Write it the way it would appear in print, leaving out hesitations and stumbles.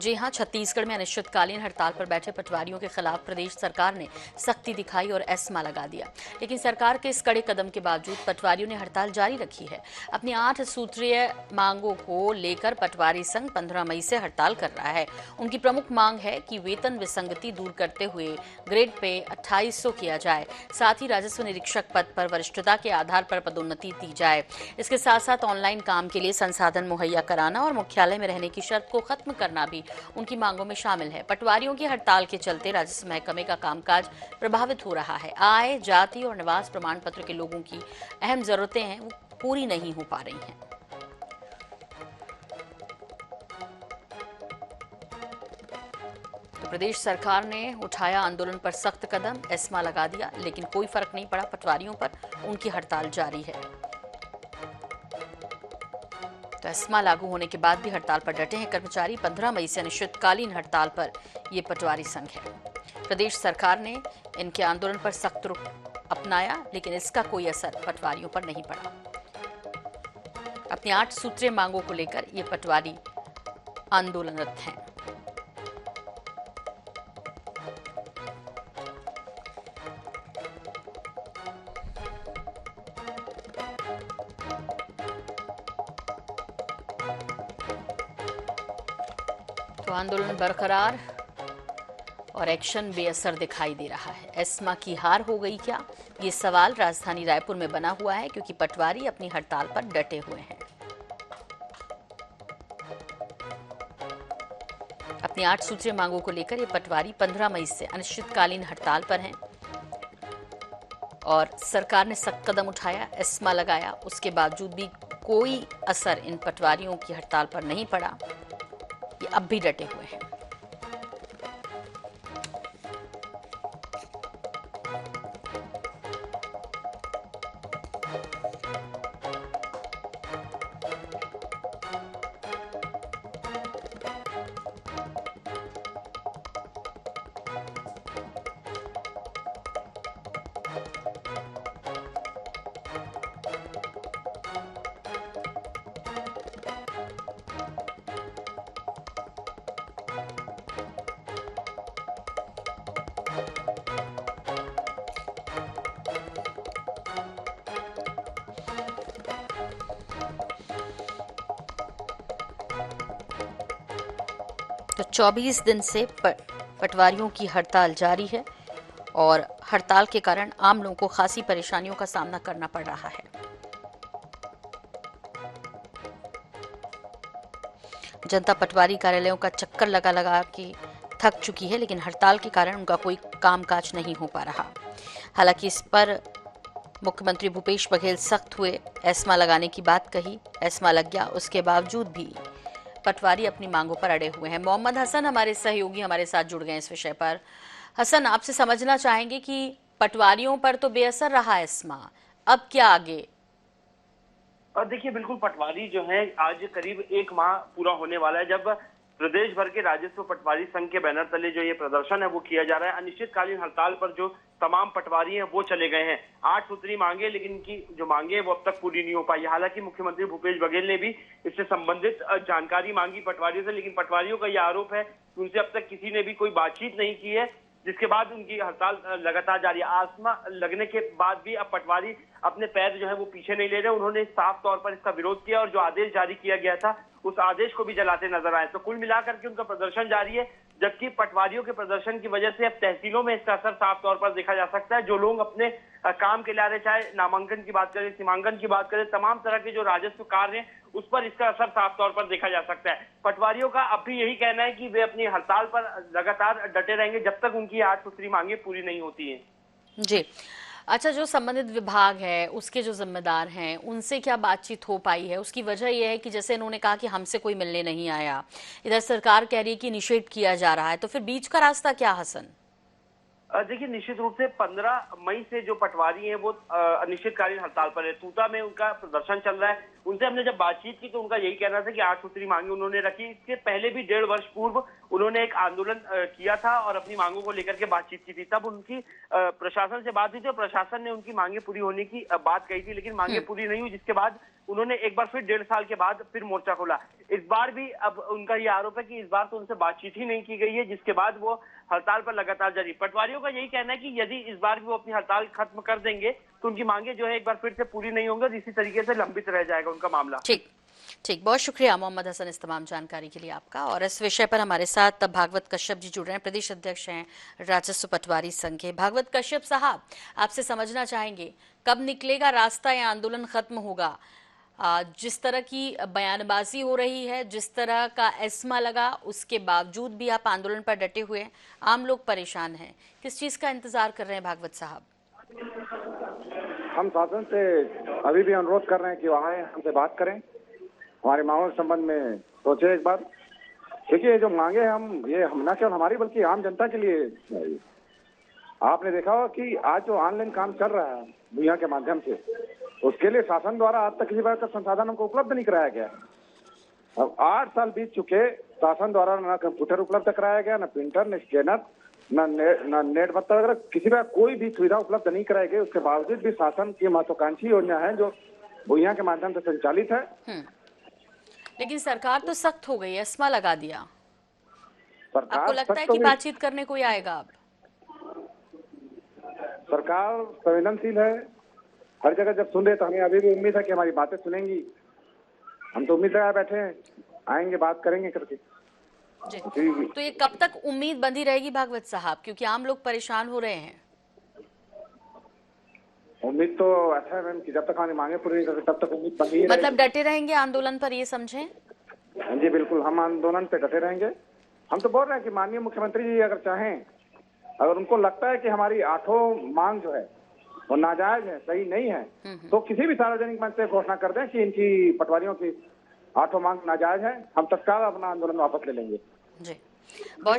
जी हां, छत्तीसगढ़ में अनिश्चितकालीन हड़ताल पर बैठे पटवारियों के खिलाफ प्रदेश सरकार ने सख्ती दिखाई और एस्मा लगा दिया। लेकिन सरकार के इस कड़े कदम के बावजूद पटवारियों ने हड़ताल जारी रखी है। अपनी 8 सूत्रीय मांगों को लेकर पटवारी संघ 15 मई से हड़ताल कर रहा है। उनकी प्रमुख मांग है कि वेतन विसंगति दूर करते हुए ग्रेड पे 2800 किया जाए। साथ ही राजस्व निरीक्षक पद पर वरिष्ठता के आधार पर पदोन्नति दी जाए। इसके साथ साथ ऑनलाइन काम के लिए संसाधन मुहैया कराना और मुख्यालय में रहने की शर्त को खत्म करना भी उनकी मांगों में शामिल है। पटवारियों की हड़ताल के चलते राजस्व महकमे का कामकाज प्रभावित हो रहा है। आय, जाति और निवास प्रमाण पत्र के लोगों की अहम जरूरतें हैं वो पूरी नहीं हो पा रही हैं। तो प्रदेश सरकार ने उठाया आंदोलन पर सख्त कदम, एस्मा लगा दिया, लेकिन कोई फर्क नहीं पड़ा पटवारियों पर। उनकी हड़ताल जारी है। तो एस्मा लागू होने के बाद भी हड़ताल पर डटे हैं कर्मचारी। 15 मई से अनिश्चितकालीन हड़ताल पर ये पटवारी संघ है। प्रदेश सरकार ने इनके आंदोलन पर सख्त रुख अपनाया, लेकिन इसका कोई असर पटवारियों पर नहीं पड़ा। अपनी 8 सूत्रीय मांगों को लेकर ये पटवारी आंदोलनरत हैं। तो आंदोलन बरकरार और एक्शन बेअसर दिखाई दे रहा है। एस्मा की हार हो गई क्या, ये सवाल राजधानी रायपुर में बना हुआ है, क्योंकि पटवारी अपनी हड़ताल पर डटे हुए हैं। अपनी 8 सूत्रीय मांगों को लेकर ये पटवारी 15 मई से अनिश्चितकालीन हड़ताल पर हैं और सरकार ने सख्त कदम उठाया, एस्मा लगाया, उसके बावजूद भी कोई असर इन पटवारियों की हड़ताल पर नहीं पड़ा। ये अब भी डटे हुए हैं। तो 24 दिन से पटवारियों की हड़ताल जारी है और हड़ताल के कारण आम लोगों को खासी परेशानियों का सामना करना पड़ रहा है। जनता पटवारी कार्यालयों का चक्कर लगा लगा के थक चुकी है, लेकिन हड़ताल के कारण उनका कोई कामकाज नहीं हो पा रहा। हालांकि इस पर मुख्यमंत्री भूपेश बघेल सख्त हुए, एस्मा लगाने की बात कही, एस्मा लग गया, उसके बावजूद भी पटवारी अपनी मांगों पर अड़े हुए हैं। मोहम्मद हसन हमारे सहयोगी हमारे साथ जुड़ गए इस विषय पर। हसन, आपसे समझना चाहेंगे कि पटवारियों पर तो बेअसर रहा एस्मा, अब क्या आगे? और देखिए, बिल्कुल पटवारी जो है, आज करीब 1 माह पूरा होने वाला है जब प्रदेश भर के राजस्व पटवारी संघ के बैनर तले जो ये प्रदर्शन है वो किया जा रहा है। अनिश्चितकालीन हड़ताल पर जो तमाम पटवारी हैं वो चले गए हैं। 8 सूत्री मांगे, लेकिन इनकी जो मांगे हैं वो अब तक पूरी नहीं हो पाई। हालांकि मुख्यमंत्री भूपेश बघेल ने भी इससे संबंधित जानकारी मांगी पटवारियों से, लेकिन पटवारियों का यह आरोप है कि उनसे अब तक किसी ने भी कोई बातचीत नहीं की है, जिसके बाद उनकी हड़ताल लगातार जारी है। आसमा लगने के बाद भी अब पटवारी अपने पैर जो है वो पीछे नहीं ले रहे। उन्होंने साफ तौर पर इसका विरोध किया और जो आदेश जारी किया गया था उस आदेश को भी जलाते नजर आए। तो कुल मिलाकर के उनका प्रदर्शन जारी है, जबकि पटवारियों के प्रदर्शन की वजह से अब तहसीलों में इसका असर साफ तौर पर देखा जा सकता है। जो लोग अपने काम के लिए आ रहे, चाहे नामांकन की बात करें, सीमांकन की बात करें, तमाम तरह के जो राजस्व कार्य हैं उस पर इसका असर साफ तौर पर देखा जा सकता है। पटवारियों का अब भी यही कहना है कि वे अपनी हड़ताल पर लगातार डटे रहेंगे जब तक उनकी 8 सूत्री मांगे पूरी नहीं होती है। जी, अच्छा, जो संबंधित विभाग है उसके जो जिम्मेदार हैं उनसे क्या बातचीत हो पाई है? उसकी वजह यह है कि जैसे इन्होंने कहा कि हमसे कोई मिलने नहीं आया, इधर सरकार कह रही है कि निषेध किया जा रहा है, तो फिर बीच का रास्ता क्या हसन? देखिए, निश्चित रूप से 15 मई से जो पटवारी हैं वो अनिश्चितकालीन हड़ताल पर है। तूता में उनका प्रदर्शन चल रहा है। उनसे हमने जब बातचीत की तो उनका यही कहना था कि 8 सूत्री मांगे उन्होंने रखी। इसके पहले भी 1.5 वर्ष पूर्व उन्होंने एक आंदोलन किया था और अपनी मांगों को लेकर के बातचीत की थी। तब उनकी प्रशासन से बात हुई थी और प्रशासन ने उनकी मांगे पूरी होने की बात कही थी, लेकिन मांगे पूरी नहीं हुई, जिसके बाद उन्होंने एक बार फिर 1.5 साल के बाद फिर मोर्चा खोला। इस बार भी अब उनका ये आरोप है कि इस बार तो उनसे बातचीत ही नहीं की गई है, जिसके बाद वो हड़ताल पर लगातार जारी। पटवारियों का यही कहना है कि यदि इस बार भी वो अपनी हड़ताल खत्म कर देंगे तो उनकी मांगे जो है एक बार फिर से पूरी नहीं होंगी और इसी तरीके से लंबित रह जाएगा उनका मामला। ठीक ठीक, बहुत शुक्रिया मोहम्मद हसन इस तमाम जानकारी के लिए आपका। और इस विषय पर हमारे साथ भागवत कश्यप जी जुड़ रहे हैं, प्रदेश अध्यक्ष हैं राजस्व पटवारी संघ के। भागवत कश्यप साहब, आपसे समझना चाहेंगे कब निकलेगा रास्ता या आंदोलन खत्म होगा? जिस तरह की बयानबाजी हो रही है, जिस तरह का एस्मा लगा, उसके बावजूद भी आप आंदोलन पर डटे हुए हैं, आम लोग परेशान हैं, किस चीज का इंतजार कर रहे हैं भागवत साहब? हम शासन से अभी भी अनुरोध कर रहे हैं कि वहाँ हमसे बात करें, हमारे मांगों के संबंध में सोचे एक बार। देखिए, जो मांगे हम न केवल हमारी बल्कि आम जनता के लिए। आपने देखा होगा कि आज जो ऑनलाइन काम चल रहा है भूया के माध्यम से, उसके लिए शासन द्वारा आज तक किसी प्रकार का संसाधन हमको उपलब्ध नहीं कराया गया। अब 8 साल बीत चुके, शासन द्वारा न कंप्यूटर उपलब्ध कराया गया, न प्रिंटर, न स्कैनर, न नेट भत्ता वगैरह किसी प्रकार कोई भी सुविधा उपलब्ध नहीं कराई गई। उसके बावजूद भी शासन की महत्वाकांक्षी योजना है जो भूया के माध्यम से संचालित है। लेकिन सरकार तो सख्त हो गई, एस्मा लगा दिया। आपको लगता है सख्त कि बातचीत करने कोई आएगा अब? सरकार संवेदनशील है, हर जगह जब सुन रहे तो हमें अभी भी उम्मीद है कि हमारी बातें सुनेंगी। हम तो उम्मीद लगाए बैठे हैं, आएंगे, बात करेंगे करके जी। तो ये कब तक उम्मीद बंधी रहेगी भागवत साहब, क्योंकि आम लोग परेशान हो रहे हैं? उम्मीद तो ऐसा है मैम कि जब तक हमारी मांगे पूरी नहीं करते तब तक उम्मीद बंधी ही मतलब डटे रहेंगे आंदोलन पर, ये समझें? जी बिल्कुल, हम आंदोलन पे डटे रहेंगे। हम तो बोल रहे हैं कि माननीय मुख्यमंत्री जी अगर चाहें, अगर उनको लगता है कि हमारी 8 मांग जो है वो नाजायज है, सही नहीं है, तो किसी भी सार्वजनिक मंच से घोषणा कर दें कि इनकी पटवारियों की 8 मांग नाजायज है, हम तत्काल अपना आंदोलन वापस ले लेंगे। जी, बहुत